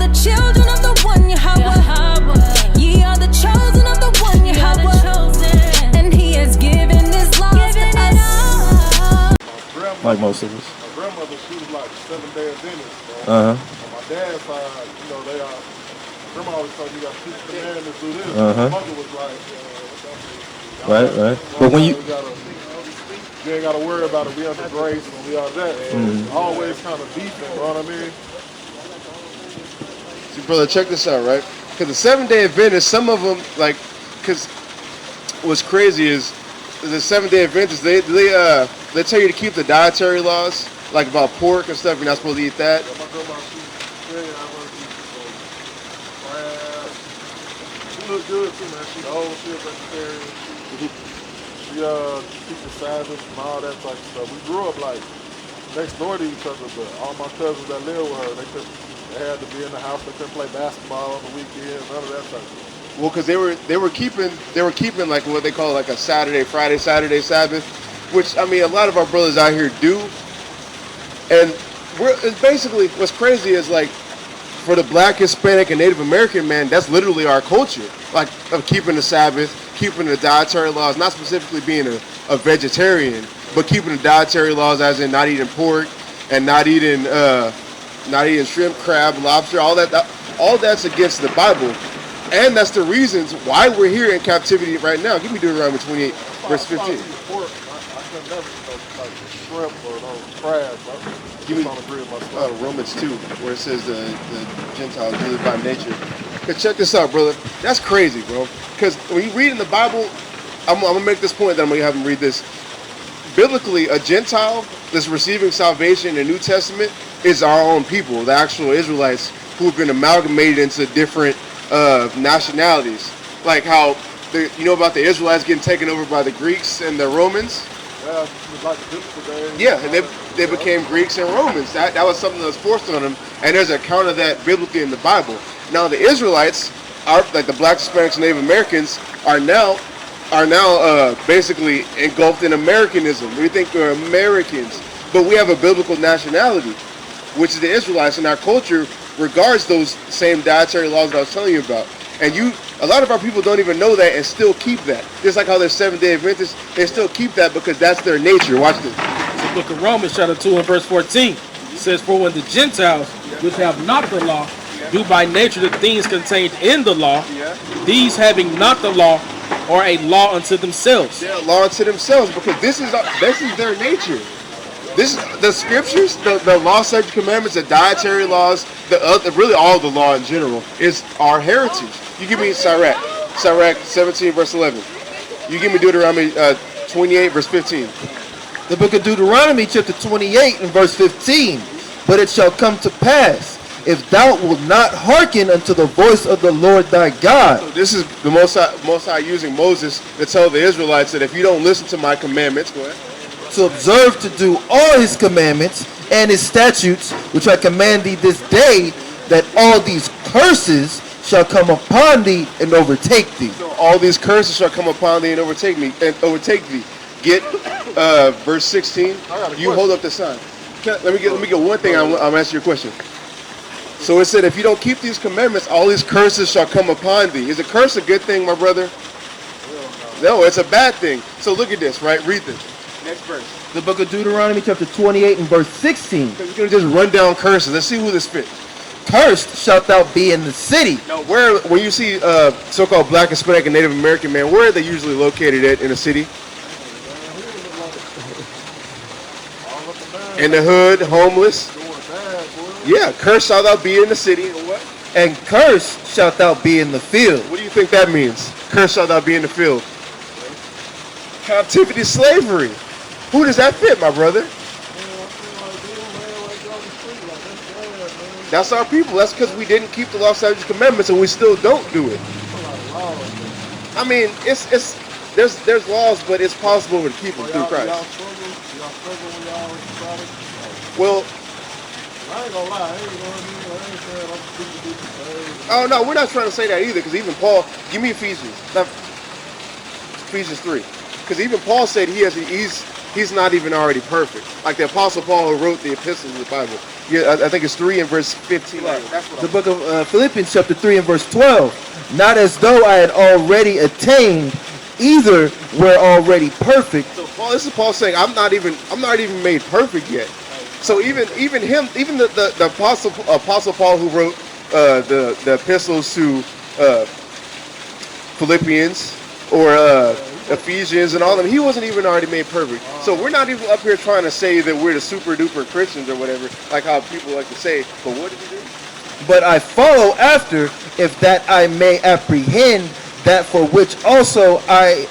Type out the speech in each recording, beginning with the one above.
the children of the one Yahweh. Ye are the chosen of the one Yahweh. And he has given this law to us. Like most of us. My grandmother, she was like 7-day Adventist. Uh-huh. On my dad's side, you know, they are. Grandma always told you got to keep the commandments, do this. Uh-huh. My mother was like, right. But when you ain't got to worry about it. We under grace and we are that. So always kind of beefing, you know what I mean? See, brother, check this out, right? Because the 7-day Adventists, some of them, like, because what's crazy is the 7-day Adventists, they tell you to keep the dietary laws, like about pork and stuff. You're not supposed to eat that. Yeah, my grandma, she look good too, man. She old, she a vegetarian. She keep the Sabbath and all that type of stuff. We grew up like next door to each other, but all my cousins that live with her, they had to be in the house. They couldn't play basketball on the weekend, none of that type of stuff. Well, because they were keeping like what they call like a Saturday Sabbath, which I mean a lot of our brothers out here do, and it's basically what's crazy is like for the Black, Hispanic, and Native American man, that's literally our culture, like of keeping the Sabbath, keeping the dietary laws, not specifically being a vegetarian, but keeping the dietary laws as in not eating pork and not eating shrimp, crab, lobster, all that's against the Bible. And that's the reasons why we're here in captivity right now. Give me Deuteronomy 28, verse 15. I could never eat like shrimp or those crabs. Give me Romans 2, where it says the Gentiles live by nature. Because check this out, brother. That's crazy, bro. Because when you read in the Bible, I'm going to make this point, then I'm going to have them read this. Biblically, a Gentile that's receiving salvation in the New Testament is our own people, the actual Israelites who have been amalgamated into different nationalities. Like how, you know about the Israelites getting taken over by the Greeks and the Romans? Yeah, it was like the biblical days. Yeah, and they became Greeks and Romans. That was something that was forced on them, and there's an account of that biblically in the Bible. Now the Israelites, like the Black, Hispanics, and Native Americans, are now basically engulfed in Americanism. We think we're Americans, but we have a biblical nationality, which is the Israelites, and our culture regards those same dietary laws that I was telling you about. And a lot of our people don't even know that and still keep that. Just like how they're 7-day Adventists, they still keep that because that's their nature. Watch this. The book of Romans, chapter 2 and verse 14 says, "For when the Gentiles, which have not the law, do by nature the things contained in the law, these having not the law are a law unto themselves." They're a law unto themselves because this is their nature. The scriptures, the law, statutes, commandments, the dietary laws, really all the law in general is our heritage. You give me Sirach 17 verse 11. You give me Deuteronomy 28 verse 15. The book of Deuteronomy chapter 28 and verse 15. "But it shall come to pass, if thou wilt not hearken unto the voice of the Lord thy God." So this is the Most High using Moses to tell the Israelites that if you don't listen to my commandments, go ahead. "To observe to do all his commandments and his statutes, which I command thee this day, that all these curses shall come upon thee and overtake thee." So all these curses shall come upon thee and overtake thee. Get verse 16. You hold up the sign. Let me get one thing. I'm answering your question. So it said, if you don't keep these commandments, all these curses shall come upon thee. Is a curse a good thing, my brother? No, it's a bad thing. So look at this, right? Read this. Next verse. The book of Deuteronomy chapter 28 and verse 16. We're going to just run down curses. Let's see who this fits. "Cursed shalt thou be in the city." Now, when you see so-called Black, Hispanic, and Native American man, where are they usually located at in the city? In the hood, homeless. Yeah, cursed shalt thou be in the city. And what? "And cursed shalt thou be in the field." What do you think that means? Cursed shalt thou be in the field. Captivity, slavery. Who does that fit, my brother? That's our people. That's because we didn't keep the law, statutes, commandments, and we still don't do it. I mean, there's laws, but it's possible to keep them through Christ. Well, I ain't gonna lie, oh no, we're not trying to say that either, because even Paul, give me Ephesians 3, because even Paul said he's not even already perfect. Like the Apostle Paul who wrote the epistles of the Bible, Yeah, I think it's 3 and verse 15. The book of Philippians chapter 3 and verse 12. Not as though I had already attained, either were already perfect. So Paul, this is Paul saying, I'm not even made perfect yet. So even the apostle Paul who wrote the epistles to Philippians or Ephesians and all of them, he wasn't even already made perfect. So we're not even up here trying to say that we're the super duper Christians or whatever, like how people like to say. But what did he do? But I follow after, if that I may apprehend that for which also I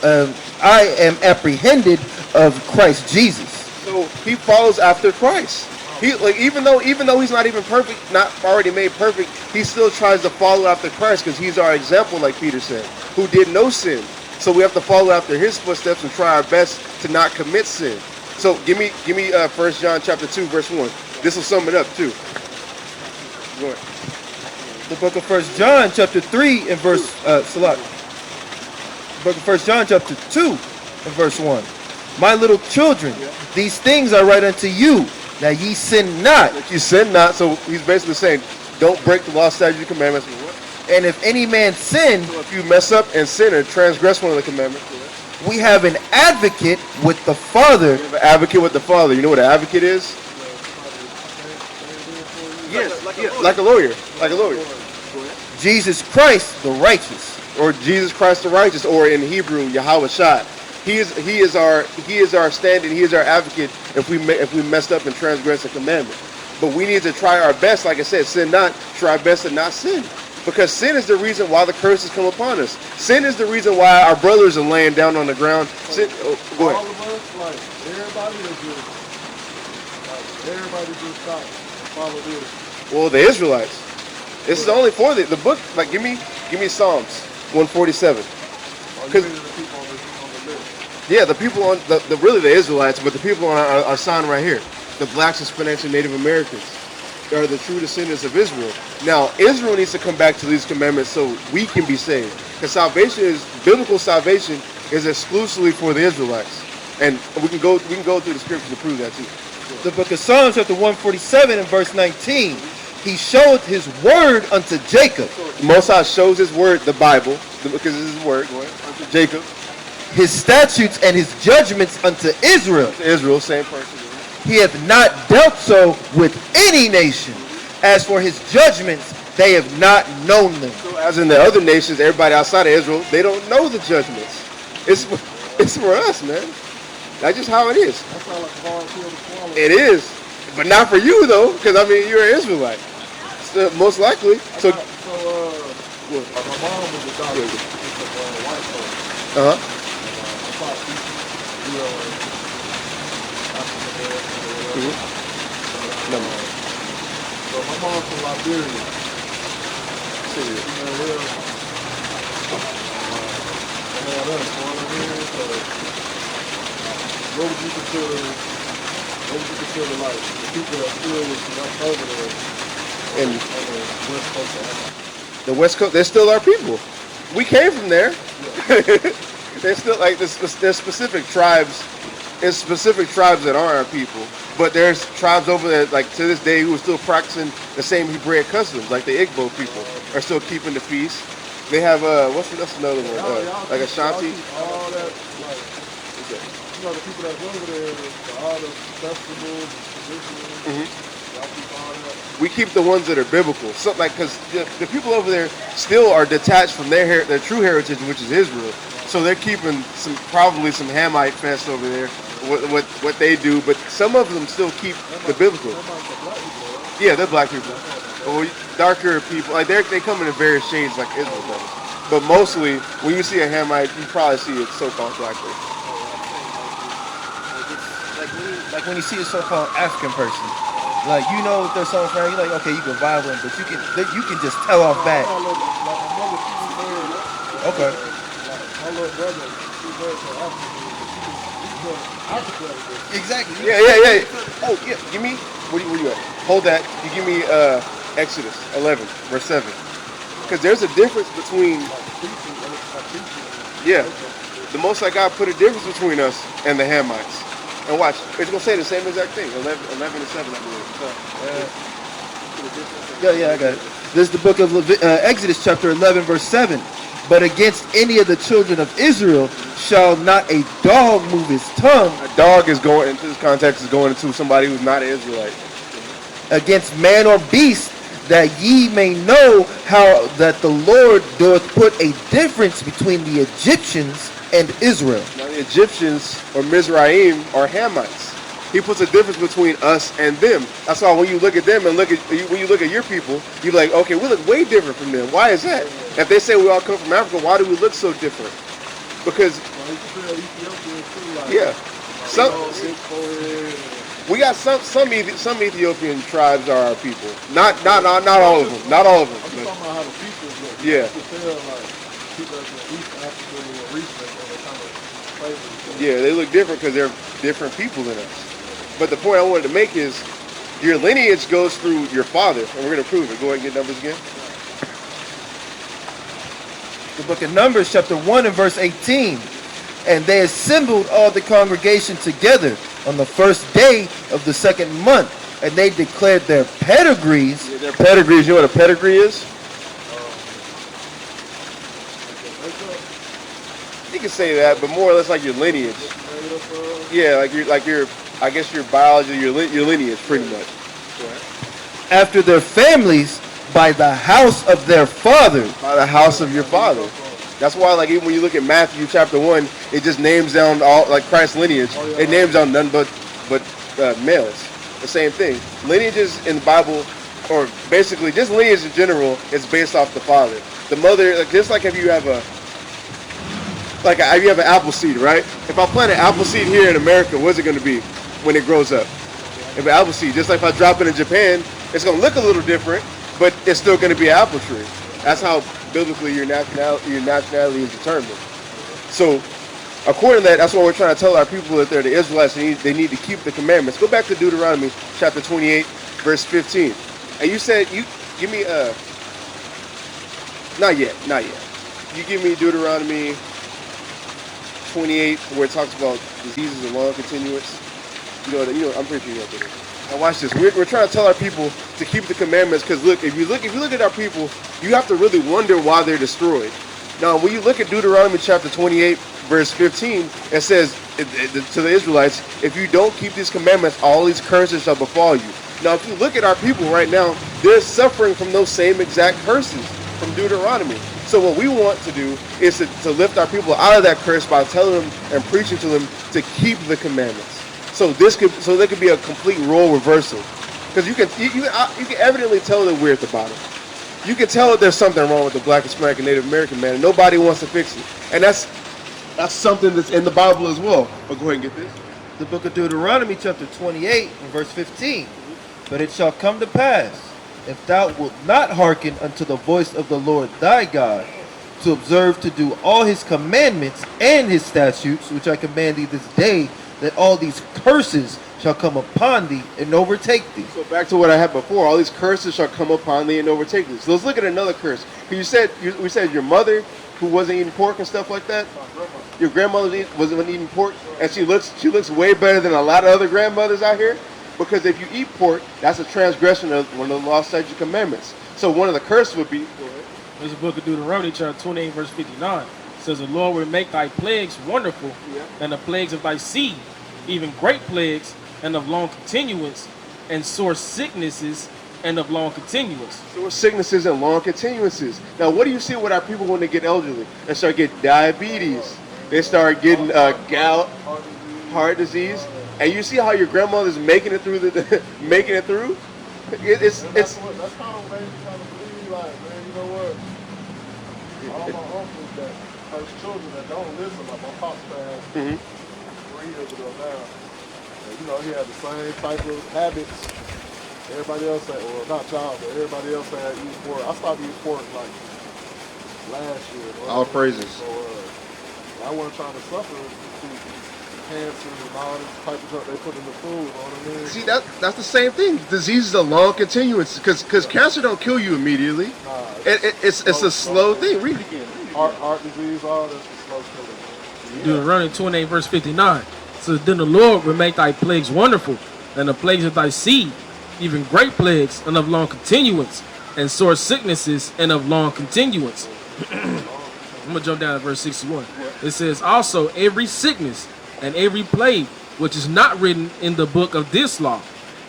am apprehended of Christ Jesus. So he follows after Christ. He even though he's not even perfect, not already made perfect, he still tries to follow after Christ because he's our example, like Peter said, who did no sin. So we have to follow after his footsteps and try our best to not commit sin. So give me 1 John chapter 2 verse 1. This will sum it up too. Go ahead. The book of 1 John chapter 3 and verse Salat. The book of 1 John chapter 2 and verse 1. My little children, these things I write unto you, that ye sin not. That you sin not. So he's basically saying, don't break the law, statutes, and commandments. And if any man sin, So if you mess up and sin or transgress one of the commandments, we have an advocate with the Father. you have an advocate with the Father. You know what an advocate is? Yes, like a lawyer. Like a lawyer. Jesus Christ, the righteous. Or Jesus Christ the righteous, or in Hebrew, Yahweh Shai. He is our stand-in. He is our advocate if we messed up and transgressed a commandment. But we need to try our best, like I said, sin not. Try our best to not sin, because sin is the reason why the curses come upon us. Sin is the reason why our brothers are laying down on the ground. Sin, go All ahead. of us, like, everybody just stop and follow this. Well, the Israelites. This is only for the book. Like, give me Psalms 147. Because the people on the list. Yeah, the people on really the Israelites, but the people on our sign right here, the blacks, Hispanics, and Native Americans, are the true descendants of Israel. Now, Israel needs to come back to these commandments so we can be saved. Because biblical salvation is exclusively for the Israelites, and we can go through the scripture to prove that too. The book of Psalms chapter 147 and verse 19. He showed his word unto Jacob. The Most High shows his word, the Bible, because this is his word, unto Jacob. His statutes and his judgments unto Israel. Israel, same person. He hath not dealt so with any nation. As for his judgments, they have not known them. So as in the other nations, everybody outside of Israel, they don't know the judgments. It's for us, man. That's just how it is. That sounds like a hard pill to swallow. It is, but not for you though, because I mean you're an Israelite, so, most likely. So, My mom was a doctor. She's a white person. uh huh. I thought she was real African American or whatever. So my mom's from Liberia. She real. That's one of here. So what would you consider like the people that still was left over there And on the West Coast of Africa? the West Coast, they're still our people. We came from there. They're still like there's specific tribes. There's specific tribes that aren't our people, but there's tribes over there like to this day who are still practicing the same Hebraic customs. Like the Igbo people are still keeping the feast. They have that's another one, like Ashanti. All that, like, you know, the people that's over there, all the festivals, traditions, y'all keep all that. We keep the ones that are biblical. So, like, because the people over there still are detached from their true heritage, which is Israel. So they're keeping probably some Hamite fest over there, what they do. But some of them still keep the biblical. Yeah, they're black people. Or darker people. Like they come in various shades, like Israel does. But mostly, when you see a Hamite, you probably see a so-called black person. Like when you see a so-called African person, like you know if they're something from, you're like, okay, you can vibe with them, but you can just tell off bad. Like my mother, she was married. Okay. Like my little brother, he was married to Africa. Exactly. Yeah. Oh, yeah. Give me. Where you at? Hold that. You give me Exodus 11, verse 7. Because there's a difference between. Yeah. The Most High God put a difference between us and the Hamites. And watch, it's going to say the same exact thing. 11 and 7, I believe. Yeah, I got it. This is the book of Exodus chapter 11 verse 7. But against any of the children of Israel shall not a dog move his tongue. A dog is going into this context is going into somebody who's not an Israelite. Against man or beast, that ye may know how that the Lord doth put a difference between the Egyptians and Israel. Now the Egyptians or Mizraim are Hamites. He puts a difference between us and them. That's why when you look at them and when you look at your people, you're like, okay, we look way different from them. Why is that? If they say we all come from Africa, why do we look so different? Because yeah, we got some Ethiopian tribes are our people. Not all of them. Not all of them. I'm just talking about how the features look. Yeah. You can tell like people that's in East Africa or recent and they kind of flavor. Yeah, they look different because they're different people than us. But the point I wanted to make is your lineage goes through your father, and we're going to prove it. Go ahead and get numbers again. The book of Numbers chapter 1 and verse 18. And they assembled all the congregation together on the first day of the second month, and they declared their pedigrees. Yeah, their pedigrees, you know what a pedigree is? You can say that, but more or less like your lineage. Yeah, like your I guess your biology, your lineage, pretty much. After their families, by the house of their father. By the house of your father. That's why, like, even when you look at Matthew chapter 1, it just names down all, like, Christ's lineage. It names down none but males. The same thing. Lineages in the Bible, or basically just lineage in general, is based off the father. The mother, like, just like if you have an apple seed, right? If I plant an apple seed here in America, what's it going to be when it grows up? If an apple seed, just like if I drop it in Japan, it's going to look a little different, but it's still going to be an apple tree. That's how biblically your nationality is determined. So, according to that, that's what we're trying to tell our people that they're the Israelites. They need to keep the commandments. Go back to Deuteronomy chapter 28, verse 15. And you said, you give me not yet. You give me Deuteronomy 28, where it talks about diseases and long continuance. You know, I'm pretty sure you know that. Now watch this. We're trying to tell our people to keep the commandments, because look, if you look at our people, you have to really wonder why they're destroyed. Now, when you look at Deuteronomy chapter 28, verse 15, it says to the Israelites, if you don't keep these commandments, all these curses shall befall you. Now, if you look at our people right now, they're suffering from those same exact curses from Deuteronomy. So what we want to do is to lift our people out of that curse by telling them and preaching to them to keep the commandments. So there could be a complete role reversal, because you can evidently tell that we're at the bottom. You can tell that there's something wrong with the Black, Hispanic, and Native American man, and nobody wants to fix it. And that's something that's in the Bible as well. But go ahead and get this. The book of Deuteronomy chapter 28 and verse 15. But it shall come to pass, if thou wilt not hearken unto the voice of the Lord thy God, to observe to do all his commandments and his statutes, which I command thee this day, that all these curses shall come upon thee and overtake thee. So back to what I had before, all these curses shall come upon thee and overtake thee. So let's look at another curse. We said your mother, who wasn't eating pork and stuff like that. Your grandmother wasn't eating pork, and she looks way better than a lot of other grandmothers out here. Because if you eat pork, that's a transgression of one of the law, statute, commandments. So one of the curses would be. There's a book of Deuteronomy, chapter 28, verse 59. It says, the Lord will make thy plagues wonderful, and the plagues of thy seed, even great plagues, and of long continuance, and sore sicknesses, and of long continuance. Sore sicknesses and long continuances. Now, what do you see with our people when they get elderly? They start getting diabetes. They start getting gout, heart disease. And you see how your grandmother's making it through making it through? It's That's kind of what they kind of believe, like, man, you know what? All my uncles that has children that don't listen, like my pops passed 3 years ago now. And, you know, he had the same type of habits everybody else had, well, not child, but everybody else had eating pork. I stopped eating pork like last year. all praises. So I wasn't trying to suffer through cancer and all this type of stuff they put in the food, you know what I mean? See, that's the same thing. Disease is a long continuance, because cancer don't kill you immediately. Nah, It's a slow thing. Read it again. Heart disease, all that's a slow killer. Deuteronomy 28, verse 59. So then the Lord will make thy plagues wonderful, and the plagues of thy seed, even great plagues, and of long continuance, and sore sicknesses, and of long continuance. I'm going to jump down to verse 61. It says, also every sickness and every plague which is not written in the book of this law,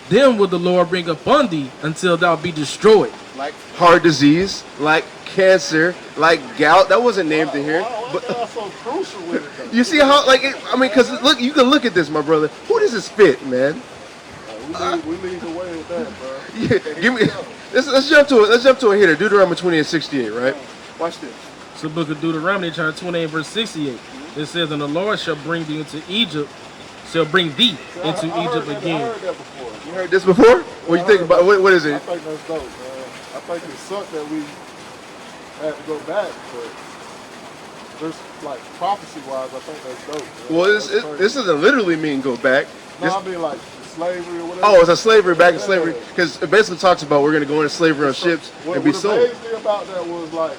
them will the Lord bring upon thee until thou be destroyed. Like heart disease, like cancer, like gout. That wasn't named in here. But that's so crucial with it, though. You see how, like, I mean, because look, you can look at this, my brother. Who does this fit, man? We lead the way with that, bro. Yeah, give me. Let's jump to it. Let's jump to a hitter. Deuteronomy 20:68, right? Watch this. It's the book of Deuteronomy, chapter 28, verse 68. It says, and the Lord shall bring thee into Egypt, shall bring thee into Egypt again. I heard that before. You heard this before? What do you think about? What is I it? think that's dope, man. I think it sucked that we had to go back, but there's like prophecy-wise, I think that's dope. Man. Well, That's crazy. this doesn't literally mean go back. No, I mean like slavery or whatever. Oh, it's a slavery, back in slavery, because it basically talks about we're going to go into slavery on ships and be sold. What amazed me about that was like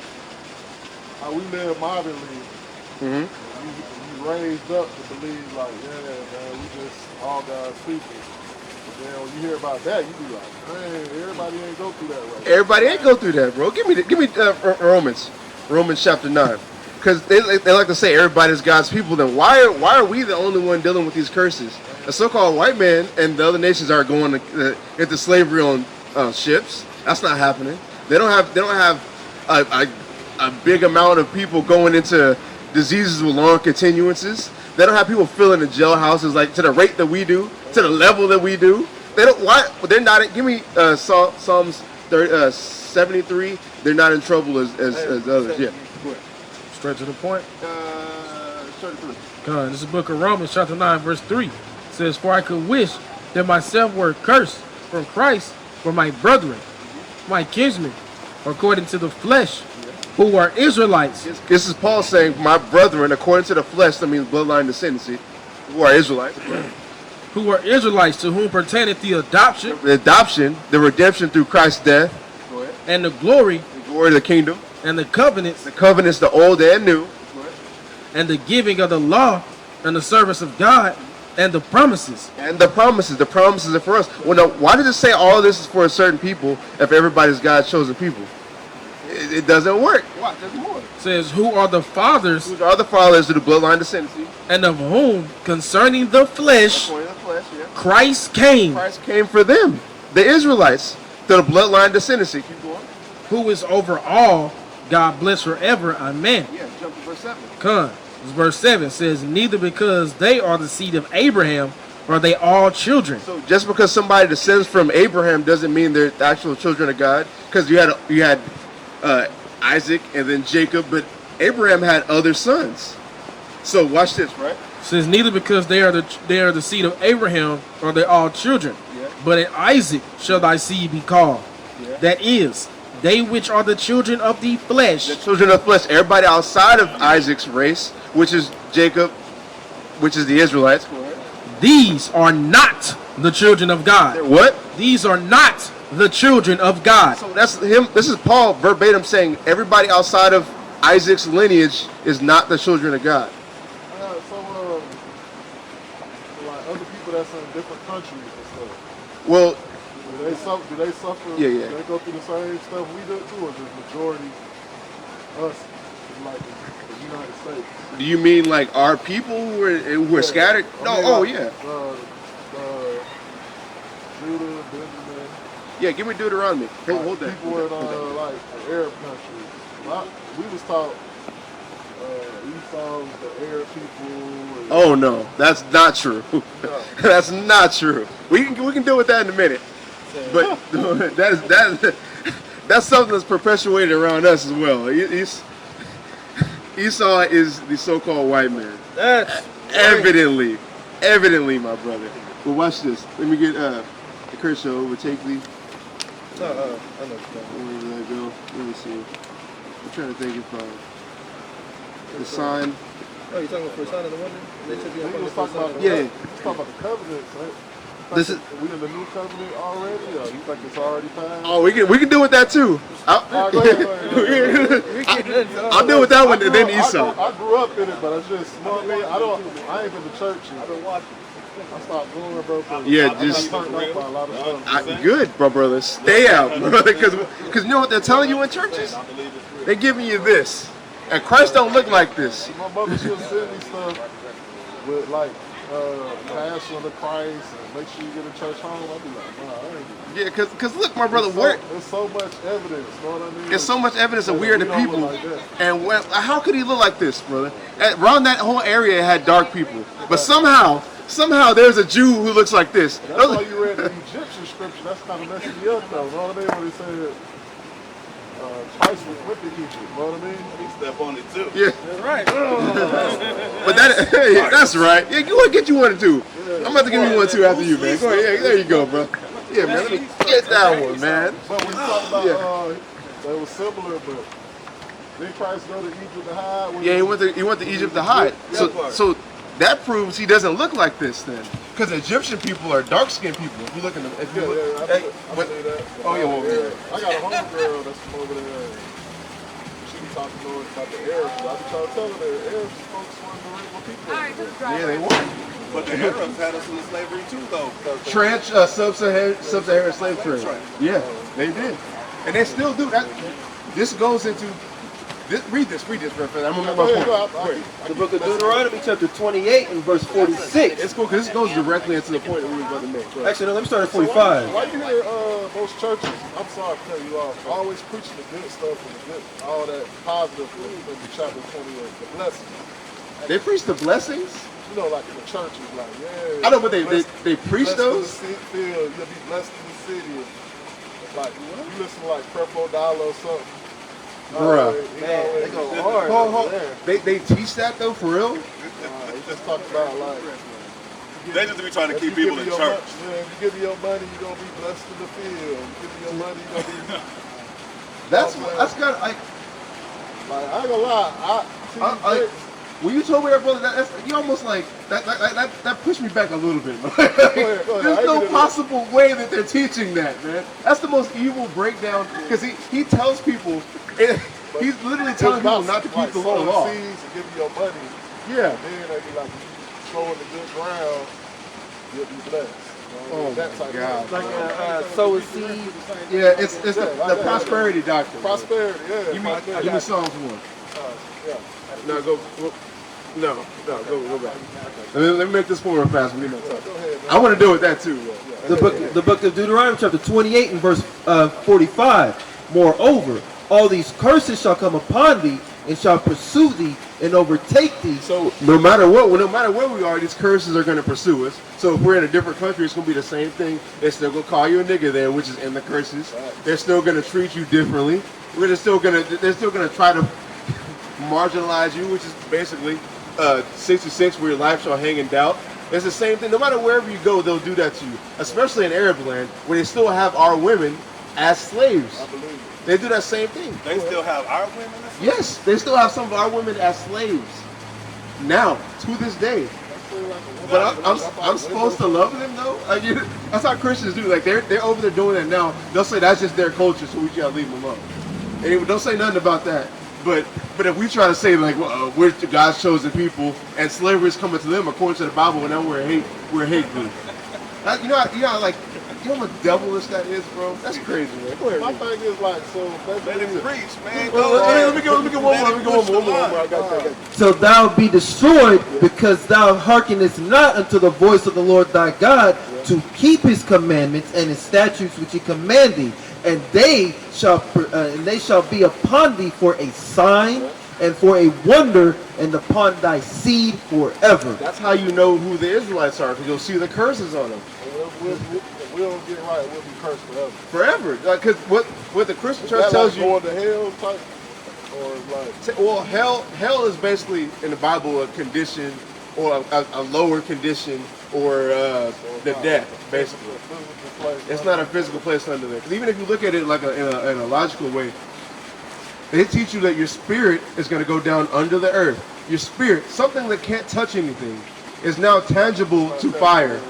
how we live modernly. Mm-hmm. You raised up to believe like, yeah, man, we just all God's people. But then when you hear about that, you be like, man, everybody ain't go through that way. Everybody ain't go through that, bro. Give me Romans chapter 9. Because they like to say everybody's God's people. Then why are we the only one dealing with these curses? A so-called white man and the other nations are going into slavery on ships. That's not happening. They don't have a big amount of people going into diseases with long continuances. They don't have people filling the jailhouses like to the rate that we do, to the level that we do. They don't. Why? They're not. Give me Psalms 73. They're not in trouble as others. Yeah. Straight to the point. 33. Come on, this is the book of Romans, chapter 9, verse 3. It says, for I could wish that myself were cursed from Christ for my brethren, my kinsmen, according to the flesh, who are Israelites. This is Paul saying, my brethren, according to the flesh, that means bloodline descendancy, who are Israelites. Who are Israelites, to whom pertaineth the adoption, The redemption through Christ's death, and the glory, of the kingdom, and the covenants, the old and new, and the giving of the law, and the service of God, and the promises. and the promises. The promises are for us. Well, now, why does it say all this is for a certain people if everybody's God's chosen people? It doesn't work. Watch, there's more. It says, who are the fathers, Who are the fathers of the bloodline descendancy? and of whom concerning the flesh According to the flesh, yeah. Christ came, Christ came for them, the Israelites, to the bloodline descendancy. Keep going. who is over all, God bless forever. Amen. Yeah, jump to verse 7. Come. Verse 7 says, neither because they are the seed of Abraham are they all children. So just because somebody descends from Abraham doesn't mean they're the actual children of God. Because you had Isaac and then Jacob, but Abraham had other sons. So watch this, right? It says, neither because they are the seed of Abraham are they all children, but in Isaac shall thy seed be called. That is, they which are the children of the flesh. The children of flesh, everybody outside of Isaac's race, which is Jacob, which is the Israelites. These are not the children of God. They're what? These are not the children of God. So that's him. This is Paul verbatim saying everybody outside of Isaac's lineage is not the children of God. Like other people that's in different countries and stuff. Well, Do they suffer? Yeah. Do they go through the same stuff we do too, or just majority us, like the United States? do you mean like our people who are scattered? No. I mean, Yeah. Judah, Benjamin. Yeah. Give me Deuteronomy. Hold that. People in like the Arab countries. We was taught Esau's the Arab people. Oh no, that's not true. That's not true. We can deal with that in a minute. But that's something that's perpetuated around us as well. Esau is the so-called white man. That's Evidently, my brother. But watch this. Let me get the curse show over. Take these. I know what you're talking Where did I go? Let me see. I'm trying to think if the sign. about. Oh, you're talking about for a sign of the wonder? They took you up on We the was first talking sign about of Yeah. the we was talking about the covenants, right? This is. We in the new covenant already, or you think it's already passed? Oh, we can do with that too. Go ahead. I'll deal with that one and then Esau. I grew up in it, but it's just, you know what I mean? I ain't been to church. I've been watching. I stopped going, bro. Yeah, I just got turned up by a lot of stuff. good, brother. Stay out, brother, because you know what they're telling you in churches? They're giving you this, and Christ don't look like this. My mother, she'll send me stuff with like Passion of the Christ and make sure you get a church home. I'll be like, nah, I ain't. Yeah, because look, my brother, There's so much evidence, you know what I mean? there's so much evidence that we are the don't people. look like that. And how could he look like this, brother? Around that whole area, it had dark people, but somehow there's a Jew who looks like this. That's why you read the Egyptian scripture. That's kind of messing me up, though. You know what I mean? When he said Christ went to Egypt. You know what I mean? He stepped on it too. Yeah, That's right. but that's right. Yeah, you want to get you one too. I'm about to give you one too after you, man. Go ahead. Yeah, there you go, bro. Yeah, man. Let me get that one, man. But when you talk about they were similar, but did Christ go to Egypt to hide? Yeah, he went to Egypt to hide. So that proves he doesn't look like this then. Because Egyptian people are dark-skinned people. If you look at them, I believe that. Oh yeah, well, I got a homegirl that's from over there. She be talking about the Arabs. I be trying to tell her that the Arabs folks weren't the original people. yeah, they were. But the Arabs had us in slavery too, though. Sub-Saharan slave trade. Yeah, they did, and they still do that. This goes into this. Read this, real fast. I'm gonna make my point. The book of Deuteronomy, chapter 28 and verse 46. It's cool because this goes directly into the point that we were about to make. Actually, no, let me start at 45. Why you hear most churches? I'm sorry to cut you off. Always preaching the good stuff and the good, all that positive in the chapter 28, the blessings. They preach the blessings. You know, like in the churches, like I know, but they preach those. You'll be blessed in the city. Like you listen to like Creflo Dollar or something. Bruh. Man, they go hard. Hold. They teach that though, for real? He just talked about like. They just be trying to if keep you people give in me church. if you give me your money, you're gonna be blessed in the field. You give me your money, you're gonna be. That's kind of like. I ain't gonna lie. When you told me that, brother, that's you almost like that pushed me back a little bit. Go ahead. There's no possible way that they're teaching that, man. That's the most evil breakdown because he tells people, he's literally telling people not to keep the law. Seeds and give you your money. Yeah. Then they be like, sow in the good ground, you'll be blessed. Oh that type God. Like sow a seed. Yeah, it's the prosperity doctrine. Prosperity, yeah. Give me Psalms 1. Yeah. No, go back. Let me make this point real fast. Go ahead, man. I want to deal with that too. The book of Deuteronomy, chapter 28 and verse 45. Moreover, all these curses shall come upon thee, and shall pursue thee, and overtake thee. So no matter where we are, these curses are going to pursue us. So if we're in a different country, it's going to be the same thing. They're still going to call you a nigga there, which is in the curses. They're still going to treat you differently. They're still going to try to marginalize you, which is basically 66, where your life shall hang in doubt. It's the same thing. No matter wherever you go, they'll do that to you. Especially in Arab land, where they still have our women as slaves. I believe it. They do that same thing. They still have our women as slaves? Yes, they still have some of our women as slaves. Now, to this day. But I'm supposed to love them though. Like, that's how Christians do. Like they're over there doing that now. They'll say that's just their culture, so we gotta leave them alone. And don't say nothing about that. But if we try to say like we're God's chosen people and slavery is coming to them according to the Bible, and now we're a hate group. You know how much devilish that is, bro? That's crazy, man. Go ahead. My thing is like, so Let him preach, man. Let me get one more. I got you. So thou be destroyed, because thou hearkenest not unto the voice of the Lord thy God, to keep his commandments and his statutes which he command thee, and they shall be upon thee for a sign and for a wonder, and upon thy seed forever. That's how you know who the Israelites are, because you'll see the curses on them. If we don't get right, we'll be cursed forever. Forever. Because what the Christian church tells you. Going to hell type, or like. Well, hell is basically in the Bible a condition, or a lower condition, or the death, basically. It's not a physical place under there. Because even if you look at it like in a logical way, they teach you that your spirit is going to go down under the earth. Your spirit, something that can't touch anything, is now tangible to fire.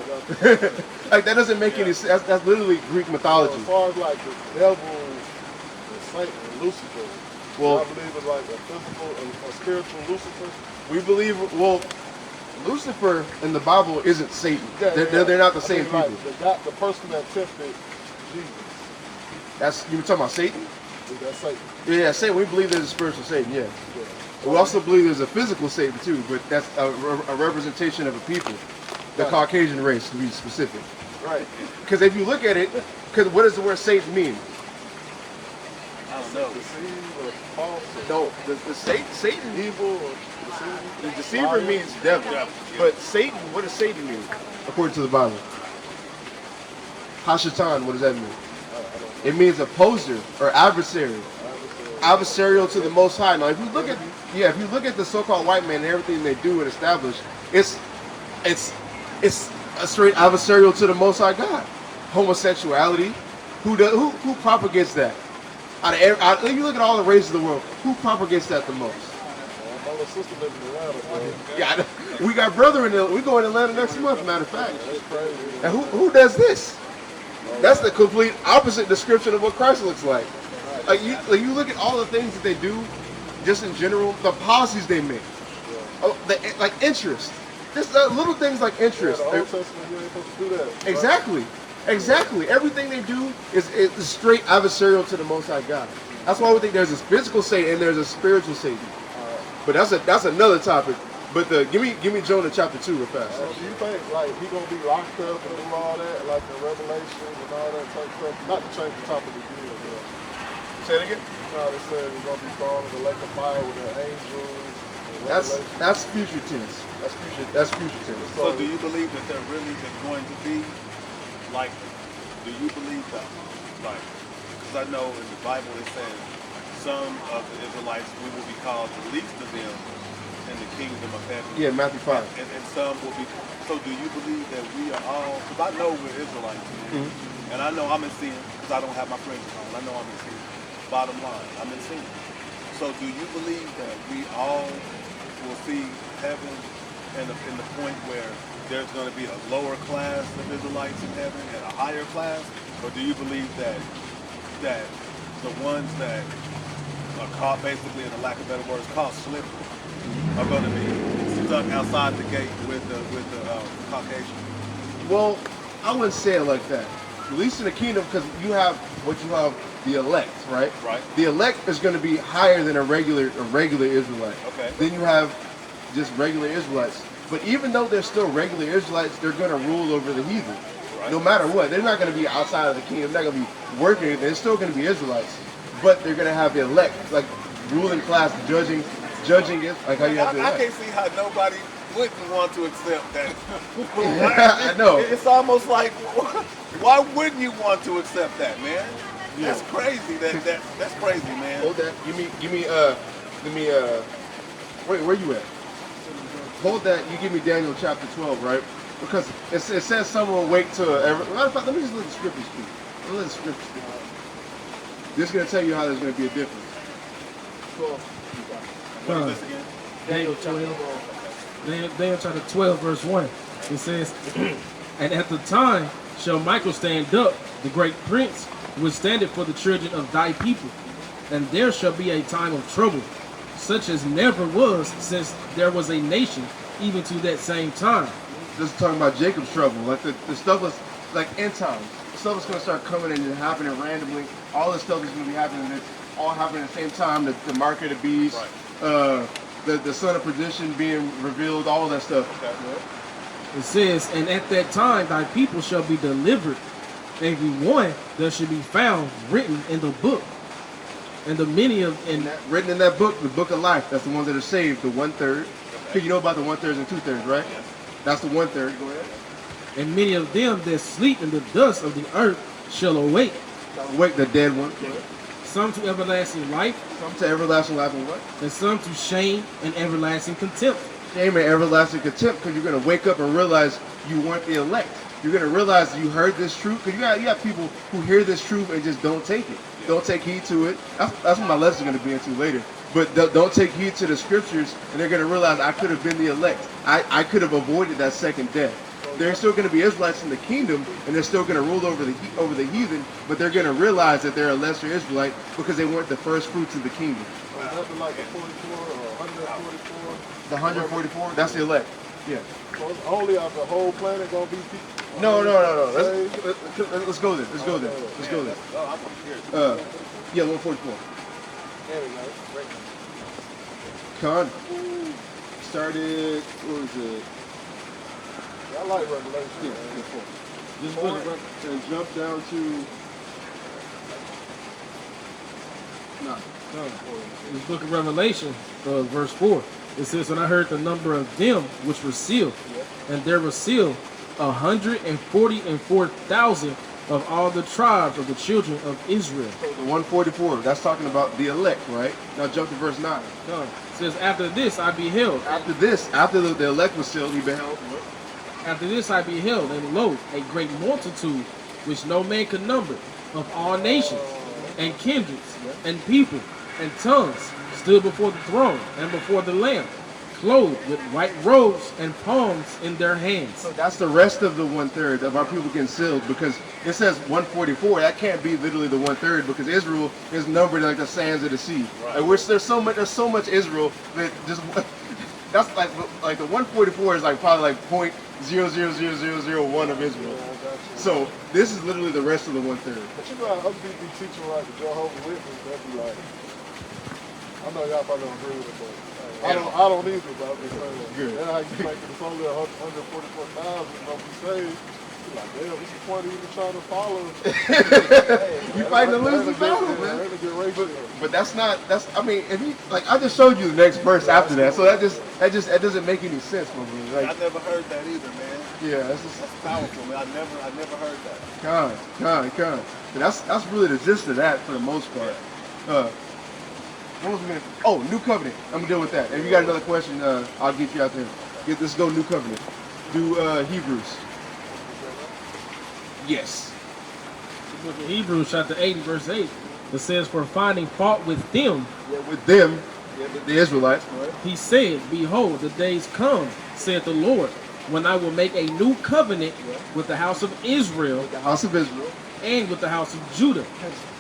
Like that doesn't make any sense. That's literally Greek mythology. As far as like the devil, the Satan, and Lucifer, Well, I believe it's like a physical, a spiritual Lucifer. we believe, well, Lucifer in the Bible isn't Satan. Yeah, They're not the I same mean, people. like, the person that tempted Jesus, That's, you were talking about Satan? is that Satan? Yeah, Satan. We believe there's a spiritual Satan, yeah. We also believe there's a physical Satan too, but that's a representation of a people, the Caucasian race to be specific. Right. Because if you look at it, because what does the word Satan mean? I don't know. Deceive or false or No, the Satan, evil or deceive. the deceiver means devil, but Satan, what does Satan mean according to the Bible? Hashatan, what does that mean? It means opposer or adversary. Adversarial to the Most High. Now, if you look at the so-called white man and everything they do and establish, it's a straight adversarial to the Most High God. Homosexuality, who propagates that? If you look at all the races of the world, who propagates that the most? My little sister lives in Atlanta, bro. Yeah, we got brother in there. We go in Atlanta next month, matter of fact. That's crazy. And who does this? That's the complete opposite description of what Christ looks like. Like you look at all the things that they do, just in general, the policies they make, like interest. Just little things like interest. Yeah, the Old Testament, you ain't supposed to do that. Exactly. Everything they do is straight adversarial to the Most High God. That's why we think there's a physical Satan and there's a spiritual Satan. But that's another topic. But give me Jonah chapter 2 real fast. Do you think like he gonna be locked up and do all that, like in Revelation and all that type of stuff? Not to change the topic again, but Say it again. no, they said he's gonna be thrown in the lake of fire with the angels. That's future tense. That's future tense. So do you believe that there really is going to be, like, do you believe that, like, because I know in the Bible it says some of the Israelites we will be called the least of them in the kingdom of heaven. Yeah, Matthew 5. And some will be, so do you believe that we are all, because I know we're Israelites, and I know I'm in sin, because I don't have my friends on, I know I'm in sin. Bottom line, I'm in sin. So do you believe that we all will see heaven in the point where there's going to be a lower class of Israelites in heaven and a higher class? Or do you believe that the ones that are caught, basically, in the lack of better words, caught slipping, are going to be stuck outside the gate with the Caucasian? Well, I wouldn't say it like that. At least in the kingdom, because you have the elect, right? Right. The elect is going to be higher than a regular Israelite. Okay. Then you have just regular Israelites. But even though they're still regular Israelites, they're going to rule over the heathen. Right. No matter what. They're not going to be outside of the kingdom. They're not going to be working. They're still going to be Israelites. But they're going to have the elect, like ruling class, judging it, like how you have the I elect. can't see how nobody wouldn't want to accept that. I know. It's almost like, why wouldn't you want to accept that, man? That's crazy. That's crazy, man. Hold that. Give me. Where you at? Hold that. You give me Daniel chapter 12, right? Because it says someone will wake to matter of fact, let me just let the scriptures speak. Let the scriptures speak. This is going to tell you how there's going to be a difference. What is this again? Daniel chapter 12, verse 1. It says, and at the time shall Michael stand up, the great prince, which standeth for the children of thy people. And there shall be a time of trouble, such as never was since there was a nation, even to that same time. This is talking about Jacob's trouble. Like the stuff was like end times. Stuff is going to start coming and happening randomly. All this stuff is going to be happening. It's all happening at the same time. The mark of the beast, the son of perdition being revealed, all that stuff. Okay. It says, and at that time thy people shall be delivered, every one that should be found written in the book. And the many of Written in that book, the book of life. That's the ones that are saved, the 1/3. Because you know about the 1/3 and 2/3, right? Yes. That's the 1/3. Go ahead. and many of them that sleep in the dust of the earth shall awake. Wake the dead one. Some to everlasting life, Some to everlasting life and what? and some to shame and everlasting contempt. Shame and everlasting contempt, because you're going to wake up and realize you weren't the elect. You're going to realize you heard this truth, because you got people who hear this truth and just don't take it. Don't take heed to it. That's what my lesson is going to be into later. But don't take heed to the scriptures, and they're going to realize I could have been the elect. I could have avoided that second death. So they're still going to be Israelites in the kingdom, and they're still going to rule over the heathen, but they're going to realize that they're a lesser Israelite because they weren't the first fruits of the kingdom. Nothing like the 44 or 144. The 144, that's the elect. Yeah. So it's only of the whole planet gonna be people. No. Let's go there. Let's go there. Yeah, 144. There we go. Great. Con started. What was it? I like Revelation. Yeah, just look and jump down to. No. This book of Revelation, verse 4. It says, "And I heard the number of them which were sealed, and there were sealed 144,000 of all the tribes of the children of Israel." So the 144, that's talking about the elect, right? Now jump to verse 9. It says, "After this I beheld." After the elect was sealed, he beheld what? After this I beheld, and lo, a great multitude, which no man could number, of all nations, and kindreds, and people, and tongues, stood before the throne and before the Lamb, clothed with white robes and palms in their hands. So that's the rest of the 1/3 of our people getting sealed, because it says 144. That can't be literally the 1/3, because Israel is numbered like the sands of the sea. Right. Like there's so much Israel that just that's like the 144 is like probably like 0.00001 of Israel. So this is literally the rest of the 1/3. But you know how other people be teaching like the Jehovah's Witness, they'll be like, I know y'all probably don't agree with it, but I don't either, but I'm just saying that. Good. Yeah, how you think it's only 144,000 gonna be saved. You're like, damn, what's the point of even trying to follow? You fighting to lose the battle, man. But that's I mean, if you like, I just showed you the next verse after that, so that doesn't make any sense, my brother. Like, I never heard that either, man. Yeah, that's powerful, man. I never heard that. Con. That's really the gist of that for the most part. What was we gonna? Oh, New Covenant. I'm gonna deal with that. If you got another question, I'll get you out there. Let's go New Covenant. Do Hebrews. Yes. The book of Hebrews, chapter 8, verse 8. It says, "For finding fault with them," the Israelites. Right? He said, "Behold, the days come, saith the Lord, when I will make a new covenant with the house of Israel, and with the house of Judah."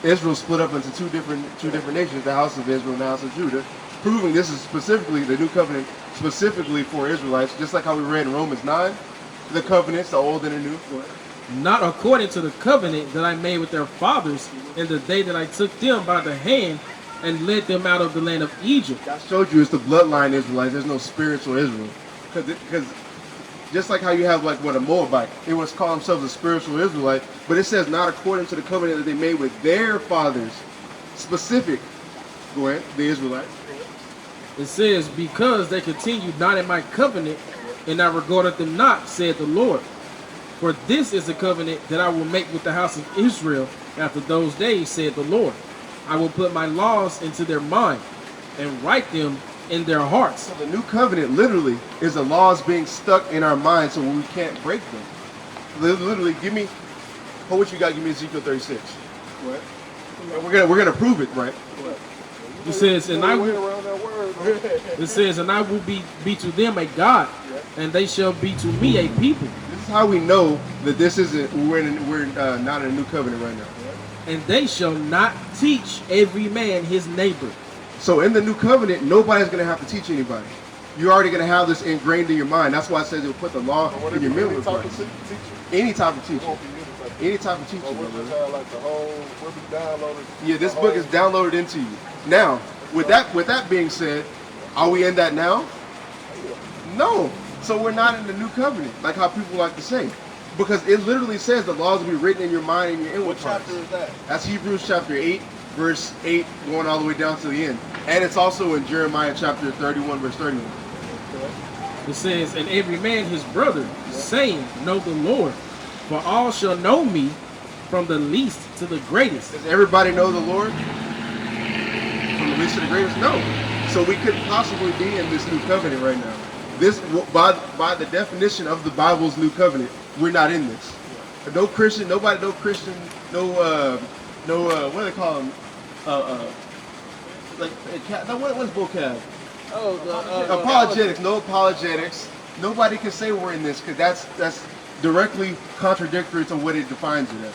Israel split up into two different nations, the house of Israel and the house of Judah, proving this is specifically the new covenant, specifically for Israelites, just like how we read in Romans 9, the covenants, the old and the new. "Not according to the covenant that I made with their fathers in the day that I took them by the hand and led them out of the land of Egypt." I showed you it's the bloodline Israelites. There's no spiritual Israel, because just like how you have like a Moabite, they want to call themselves a spiritual Israelite, but it says not according to the covenant that they made with their fathers. Specific. Go ahead, the Israelites. It says, "Because they continued not in my covenant, and I regarded them not, said the Lord. For this is the covenant that I will make with the house of Israel after those days, said the Lord. I will put my laws into their mind, and write them in their hearts." So the new covenant literally is the laws being stuck in our minds so we can't break them. Literally, give me what you got. Give me Ezekiel 36. What? We're gonna prove it, right? It says, "And I will." It says, "And I will be to them a God, and they shall be to me a people." This is how we know that this isn't. We're not in a new covenant right now. "And they shall not teach every man his neighbor." So in the new covenant, nobody's going to have to teach anybody. You're already going to have this ingrained in your mind. That's why it says it'll put the law in your memory. Any type of teaching. Any type of teaching. Yeah, this book is downloaded into you. Now, with that being said, are we in that now? No. So we're not in the new covenant, like how people like to say. Because it literally says the laws will be written in your mind and your inward parts. What chapter is that? That's Hebrews chapter 8. Verse 8 going all the way down to the end. And it's also in Jeremiah chapter 31, verse 31. It says, "And every man his brother, saying, Know the Lord, for all shall know me, from the least to the greatest." Does everybody know the Lord? From the least to the greatest? No. So we couldn't possibly be in this new covenant right now. This, by the definition of the Bible's new covenant, we're not in this. No Christian, what do they call them? What's vocab? Oh, apologetics. No apologetics. Nobody can say we're in this because that's directly contradictory to what it defines it as.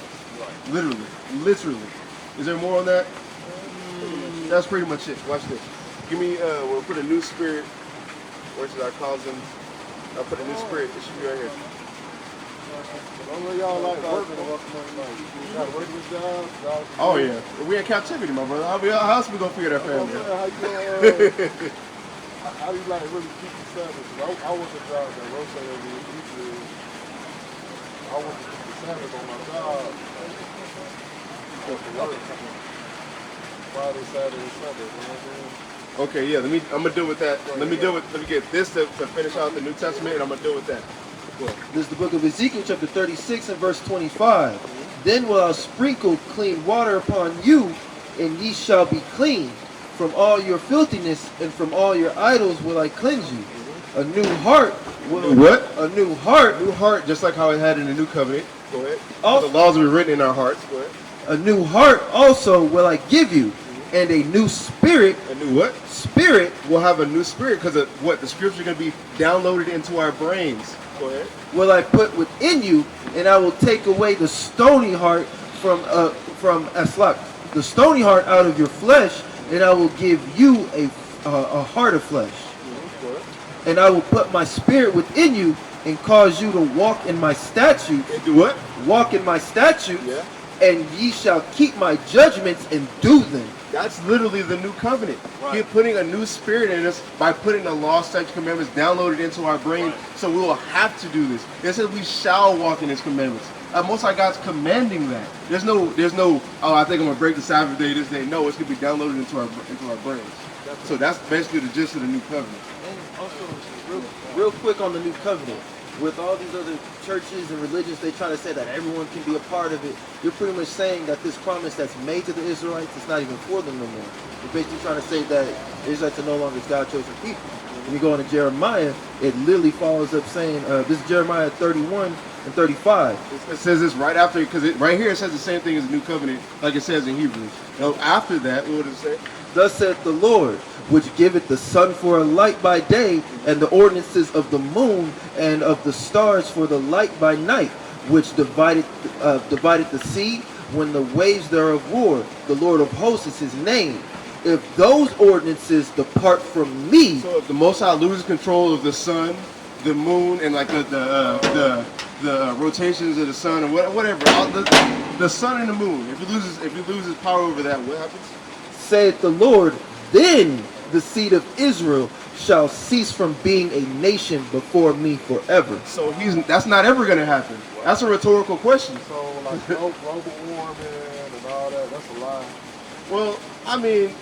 Literally. Is there more on that? That's pretty much it. Watch this. Give me, we'll put a new spirit. Where should I cause him? I'll put a new spirit. It should be right here. Y'all like working, you got a regular job. Oh yeah, we in captivity, my brother. How else we gonna figure that family? How do you like really keep the Sabbath? I work a job that rotate every week. I want to keep the Sabbath on my job. Friday, Saturday, Sunday. You know what I'm saying? Okay, yeah. I'm gonna deal with that. Let me get this to finish out the New Testament, and I'm gonna deal with that. This is the book of Ezekiel, chapter 36 and verse 25. Then will I sprinkle clean water upon you, and ye shall be clean. From all your filthiness and from all your idols will I cleanse you. A new heart will... What? A new heart. New heart, just like how it had in the New Covenant. Go ahead. Also, the laws were written in our hearts. Go ahead. A new heart also will I give you, and a new spirit. A new what? Spirit. We'll have a new spirit because of what? The scripture is going to be downloaded into our brains. Go ahead. Will I put within you, and I will take away the stony heart from Aslak, the stony heart out of your flesh, and I will give you a heart of flesh. And I will put my spirit within you and cause you to walk in my statutes. And do what? Walk in my statutes. Yeah. And ye shall keep my judgments and do them. That's literally the new covenant. Right. He's putting a new spirit in us by putting the law, statutes, commandments downloaded into our brain. Right. So we will have to do this. It says we shall walk in his commandments. Most High God's commanding that. There's no, oh, I think I'm gonna break the Sabbath day this day. No, it's gonna be downloaded into our brains. So that's basically the gist of the new covenant. And also, real quick on the new covenant. With all these other churches and religions, they try to say that everyone can be a part of it. You're pretty much saying that this promise that's made to the Israelites is not even for them no more. You're basically trying to say that the Israelites are no longer God's chosen people. When you go into Jeremiah, it literally follows up saying, this is Jeremiah 31 and 35. It says this right after, because right here it says the same thing as the new covenant, like it says in Hebrews. Now, after that, what would it say? Thus saith the Lord, which giveth the sun for a light by day, and the ordinances of the moon and of the stars for the light by night, which divided the sea when the waves thereof roar. The Lord of hosts is his name. If those ordinances depart from me... So if the Most High loses control of the sun, the moon, and like the rotations of the sun, or whatever, the sun and the moon, if he loses power over that, what happens? Saith the Lord, then the seed of Israel shall cease from being a nation before me forever. So that's not ever going to happen. That's a rhetorical question. So like global warming and all that, that's a lie. Well, I mean,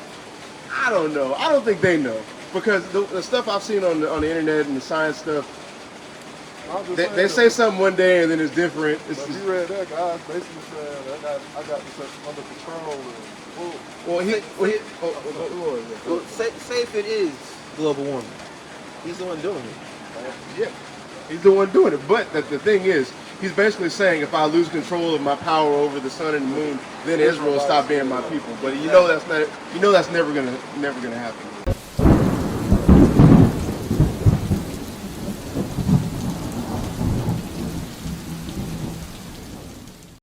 I don't know. I don't think they know, because the stuff I've seen on the internet and the science stuff, they say something one day and then it's different. If you read that, guy basically said I got this under control. Well, say if it is global warming, he's the one doing it. Yeah, he's the one doing it. But the thing is, he's basically saying if I lose control of my power over the sun and the moon, then Israel will stop being my people. But you know that's never gonna happen.